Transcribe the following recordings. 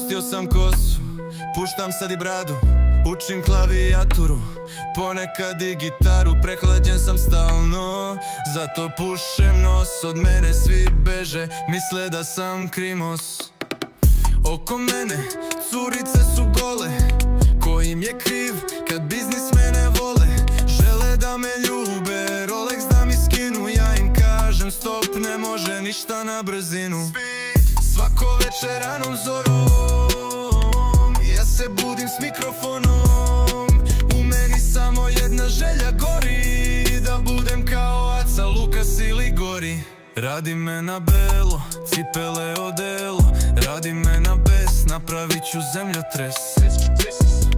Pustio sam kosu, puštam sad i bradu, učim klavijaturu, ponekad i gitaru. Prehlađen sam stalno, zato pušem nos. Od mene svi beže, misle da sam krimos. Oko mene curice su gole, ko im je kriv kad biznismene vole? Žele da me ljube, Rolex da mi skinu, ja im kažem stop, ne može ništa na brzinu. Svako večer ranom zorom, ja se budim s mikrofonom. U meni samo jedna želja gori, da budem kao Aca, Lukas ili Gori. Radi me na belo, cipele odelo, radi me na bes, napravit ću zemljotres.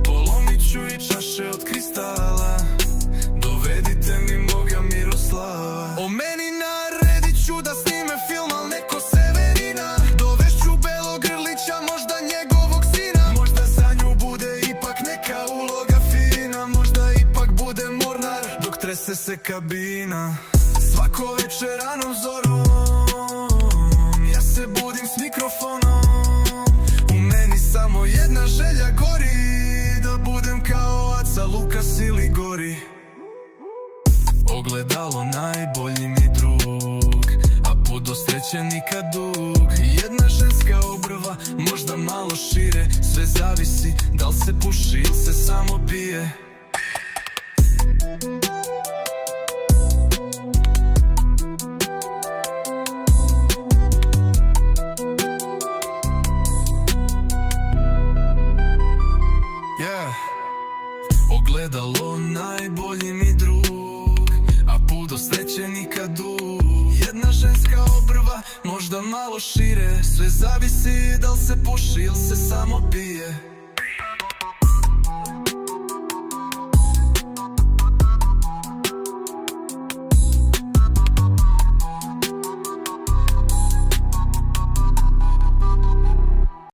Polomit ću i čaše od kristala, dovedite mi moga Miroslava. O meni naredit ću da snime film, al neko Severina. Dovešću Belog Grlića, možda njegovog sina. Možda za nju bude ipak neka uloga fina, možda ipak bude Mornar dok trese se kabina. Svako večer ranom zorom, ja se budim s mikrofonom. U meni samo jedna želja gori, da budem kao Aca, Lukas ili Gori. Ogledalo najbolji mi drug, a put do sreće nikad dug. Jedna ženska obrva, možda malo šire, sve zavisi da li se puši ili se samo pije. Ogledalo najbolji mi drug, a put do sreće nikad dug. Jedna ženska obrva, možda malo šire, sve zavisi da li se puši ili se samo pije.